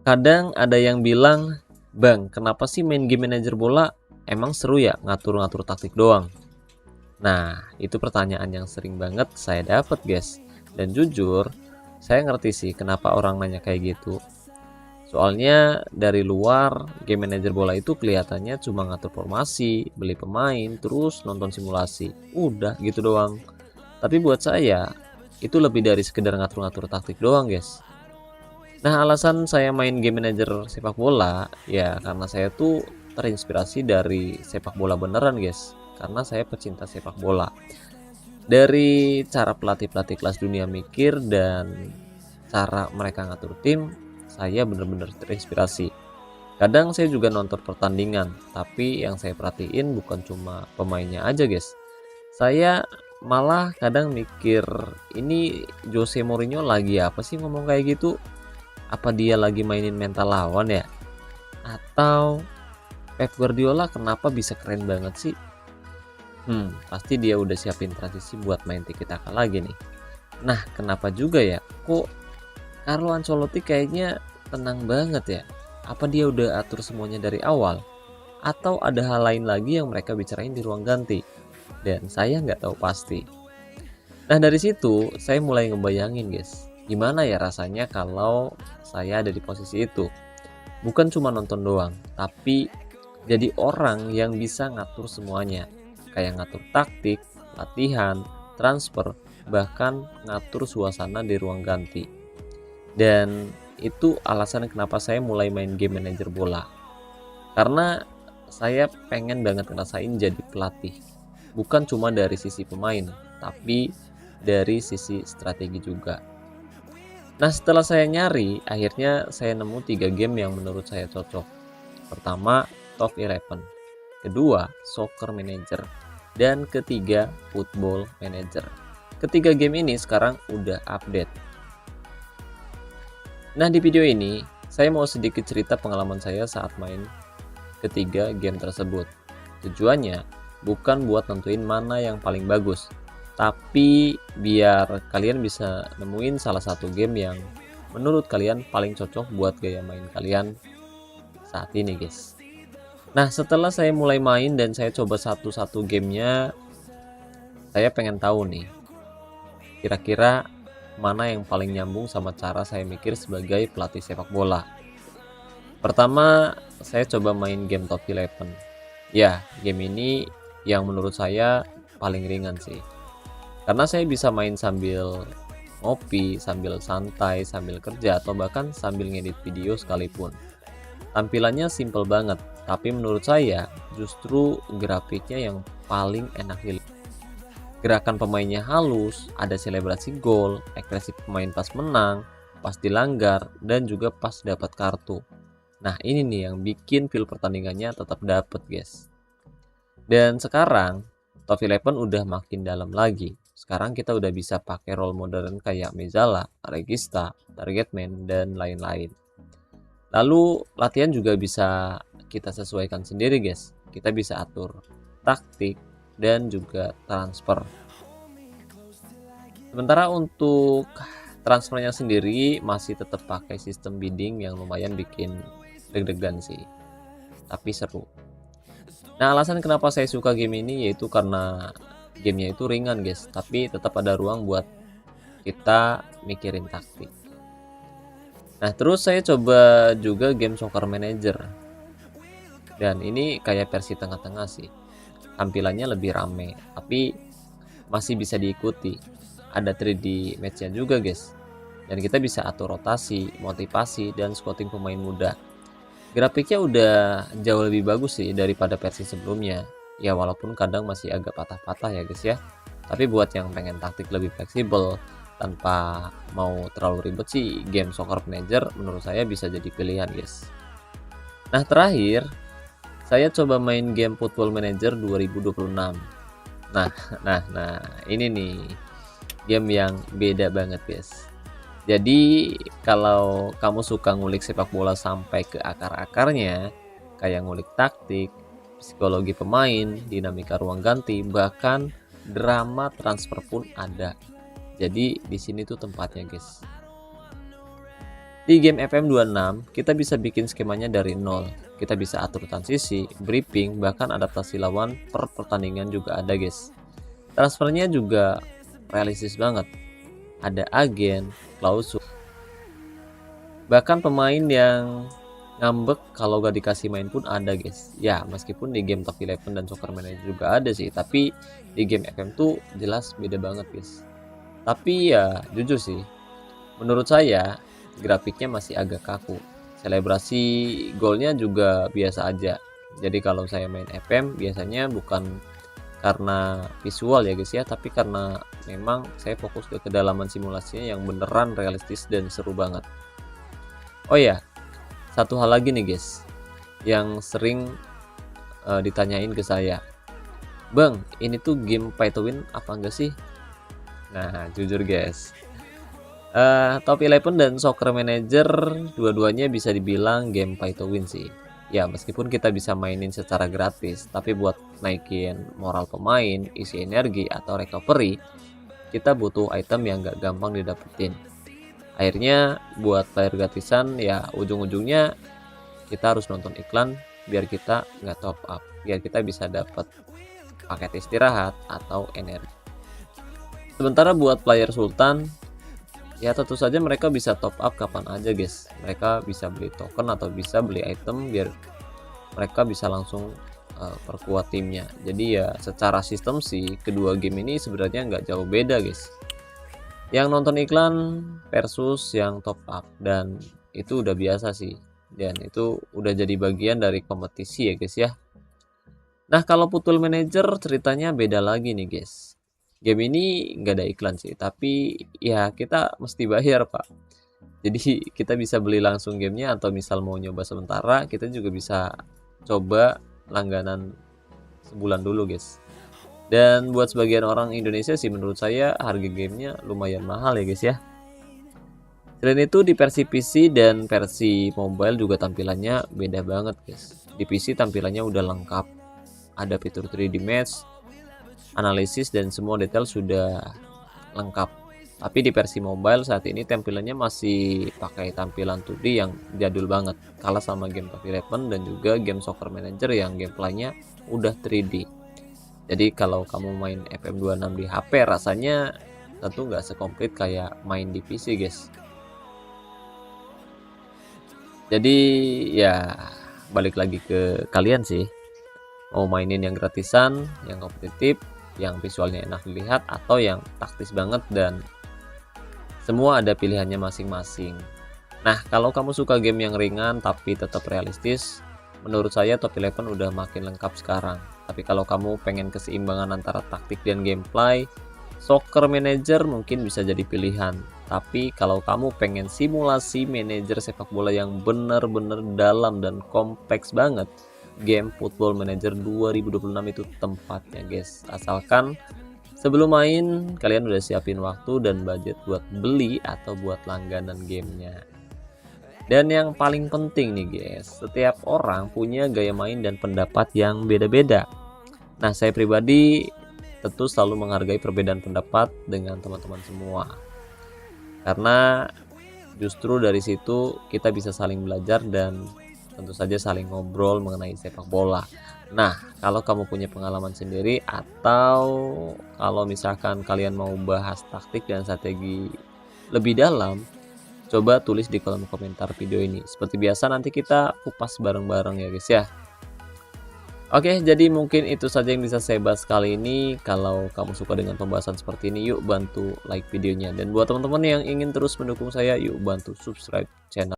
Kadang ada yang bilang, "Bang, kenapa sih main game manajer bola? Emang seru ya ngatur-ngatur taktik doang?" Nah, itu pertanyaan yang sering banget saya dapat, guys. Dan jujur, saya ngerti sih kenapa orang nanya kayak gitu. Soalnya dari luar, game manajer bola itu kelihatannya cuma ngatur formasi, beli pemain, terus nonton simulasi. Udah gitu doang. Tapi buat saya, itu lebih dari sekedar ngatur-ngatur taktik doang, guys. Nah, alasan saya main game manajer sepak bola, ya karena saya tuh terinspirasi dari sepak bola beneran, guys. Karena saya pecinta sepak bola. Dari cara pelatih-pelatih kelas dunia mikir dan cara mereka ngatur tim, saya bener-bener terinspirasi. Kadang saya juga nonton pertandingan, tapi yang saya perhatiin bukan cuma pemainnya aja, guys. Saya malah kadang mikir, ini Jose Mourinho lagi apa sih ngomong kayak gitu? Apa dia lagi mainin mental lawan ya? Atau Pep Guardiola kenapa bisa keren banget sih? Pasti dia udah siapin transisi buat main tiki taka lagi nih. Nah, kenapa juga ya? Kok Carlo Ancelotti kayaknya tenang banget ya? Apa dia udah atur semuanya dari awal? Atau ada hal lain lagi yang mereka bicarain di ruang ganti? Dan saya nggak tahu pasti. Nah, dari situ saya mulai ngebayangin, guys, gimana ya rasanya kalau saya ada di posisi itu. Bukan cuma nonton doang, tapi jadi orang yang bisa ngatur semuanya. Kayak ngatur taktik, latihan, transfer, bahkan ngatur suasana di ruang ganti. Dan itu alasan kenapa saya mulai main game manajer bola. Karena saya pengen banget ngerasain jadi pelatih. Bukan cuma dari sisi pemain, tapi dari sisi strategi juga. Nah, setelah saya nyari, akhirnya saya nemu 3 game yang menurut saya cocok. Pertama, Top 11. Kedua, Soccer Manager. Dan ketiga, Football Manager. Ketiga game ini sekarang udah update. Nah, di video ini, saya mau sedikit cerita pengalaman saya saat main ketiga game tersebut. Tujuannya bukan buat nentuin mana yang paling bagus, tapi biar kalian bisa nemuin salah satu game yang menurut kalian paling cocok buat gaya main kalian saat ini, guys. Nah, setelah saya mulai main dan saya coba satu-satu gamenya, saya pengen tahu nih, kira-kira mana yang paling nyambung sama cara saya mikir sebagai pelatih sepak bola. Pertama, saya coba main game Top 11. Ya, game ini yang menurut saya paling ringan sih. Karena saya bisa main sambil ngopi, sambil santai, sambil kerja, atau bahkan sambil ngedit video sekalipun. Tampilannya simple banget, tapi menurut saya justru grafiknya yang paling enak dilihat. Gerakan pemainnya halus, ada selebrasi gol, ekspresi pemain pas menang, pas dilanggar, dan juga pas dapat kartu. Nah, ini nih yang bikin feel pertandingannya tetap dapet, guys. Dan sekarang Top 11 udah makin dalam lagi. Sekarang kita udah bisa pakai role modern kayak Mezzala, Regista, Targetman, dan lain-lain. Lalu latihan juga bisa kita sesuaikan sendiri, guys. Kita bisa atur taktik dan juga transfer. Sementara untuk transfernya sendiri masih tetap pakai sistem bidding yang lumayan bikin deg-degan sih, tapi seru. Nah, alasan kenapa saya suka game ini yaitu karena gamenya itu ringan, guys, tapi tetap ada ruang buat kita mikirin taktik. Nah, terus saya coba juga game Soccer Manager. Dan ini kayak versi tengah-tengah sih. Tampilannya lebih rame, tapi masih bisa diikuti. Ada 3D match-nya juga, guys. Dan kita bisa atur rotasi, motivasi, dan scouting pemain muda. Grafiknya udah jauh lebih bagus sih daripada versi sebelumnya. Ya walaupun kadang masih agak patah-patah ya, guys ya. Tapi buat yang pengen taktik lebih fleksibel tanpa mau terlalu ribet sih, game Soccer Manager menurut saya bisa jadi pilihan, guys. Nah, terakhir saya coba main game Football Manager 2026. Nah, ini nih game yang beda banget, guys. Jadi kalau kamu suka ngulik sepak bola sampai ke akar-akarnya, kayak ngulik taktik, psikologi pemain, dinamika ruang ganti, bahkan drama transfer pun ada. Jadi di sini tuh tempatnya, guys. Di game FM26, kita bisa bikin skemanya dari nol. Kita bisa atur transisi, briefing, bahkan adaptasi lawan per pertandingan juga ada guys. Transfernya juga realistis banget. Ada agen, klausul, bahkan pemain yang ngambek kalau gak dikasih main pun ada guys. Ya meskipun di game Top 11 dan Soccer Manager juga ada sih, tapi di game FM tuh jelas beda banget guys. Tapi ya jujur sih, menurut saya grafiknya masih agak kaku. Selebrasi golnya juga biasa aja. Jadi kalau saya main FM biasanya bukan karena visual ya guys ya, tapi karena memang saya fokus ke kedalaman simulasinya yang beneran realistis dan seru banget. Oh ya, satu hal lagi nih guys, yang sering ditanyain ke saya, Bang, ini tuh game pay to win apa enggak sih? Nah, jujur guys, Top 11 dan Soccer Manager dua-duanya bisa dibilang game pay to win sih. Ya, meskipun kita bisa mainin secara gratis, tapi buat naikin moral pemain, isi energi, atau recovery, kita butuh item yang gak gampang didapetin. Akhirnya buat player gratisan ya ujung-ujungnya kita harus nonton iklan biar kita nggak top up, biar kita bisa dapat paket istirahat atau energi. Sementara buat player Sultan, ya tentu saja mereka bisa top up kapan aja guys. Mereka bisa beli token atau bisa beli item biar mereka bisa langsung perkuat timnya. Jadi ya secara sistem sih kedua game ini sebenarnya nggak jauh beda guys. Yang nonton iklan versus yang top up, dan itu udah biasa sih. Dan itu udah jadi bagian dari kompetisi ya guys ya. Nah kalau Football Manager ceritanya beda lagi nih guys. Game ini nggak ada iklan sih, tapi ya kita mesti bayar pak. Jadi kita bisa beli langsung gamenya, atau misal mau nyoba sementara kita juga bisa coba langganan sebulan dulu guys. Dan buat sebagian orang Indonesia sih menurut saya harga gamenya lumayan mahal ya guys ya. Selain itu di versi PC dan versi mobile juga tampilannya beda banget guys. Di PC tampilannya udah lengkap, ada fitur 3D match, analisis, dan semua detail sudah lengkap. Tapi di versi mobile saat ini tampilannya masih pakai tampilan 2D yang jadul banget, kalah sama game Top 11 dan juga game Soccer Manager yang gameplaynya udah 3D. Jadi kalau kamu main FM26 di HP rasanya tentu nggak sekomplit kayak main di PC guys. Jadi ya balik lagi ke kalian sih, mau mainin yang gratisan, yang kompetitif, yang visualnya enak dilihat, atau yang taktis banget, dan semua ada pilihannya masing-masing. Nah kalau kamu suka game yang ringan tapi tetap realistis, menurut saya Top 11 udah makin lengkap sekarang. Tapi kalau kamu pengen keseimbangan antara taktik dan gameplay, Soccer Manager mungkin bisa jadi pilihan. Tapi kalau kamu pengen simulasi manajer sepak bola yang bener-bener dalam dan kompleks banget, game Football Manager 2026 itu tempatnya guys. Asalkan sebelum main kalian udah siapin waktu dan budget buat beli atau buat langganan gamenya. Dan yang paling penting nih guys, setiap orang punya gaya main dan pendapat yang beda-beda. Nah saya pribadi tentu selalu menghargai perbedaan pendapat dengan teman-teman semua, karena justru dari situ kita bisa saling belajar dan tentu saja saling ngobrol mengenai sepak bola. Nah kalau kamu punya pengalaman sendiri, atau kalau misalkan kalian mau bahas taktik dan strategi lebih dalam, coba tulis di kolom komentar video ini. Seperti biasa nanti kita kupas bareng-bareng ya guys ya. Oke, jadi mungkin itu saja yang bisa saya bahas kali ini. Kalau kamu suka dengan pembahasan seperti ini, yuk bantu like videonya. Dan buat teman-teman yang ingin terus mendukung saya, yuk bantu subscribe channel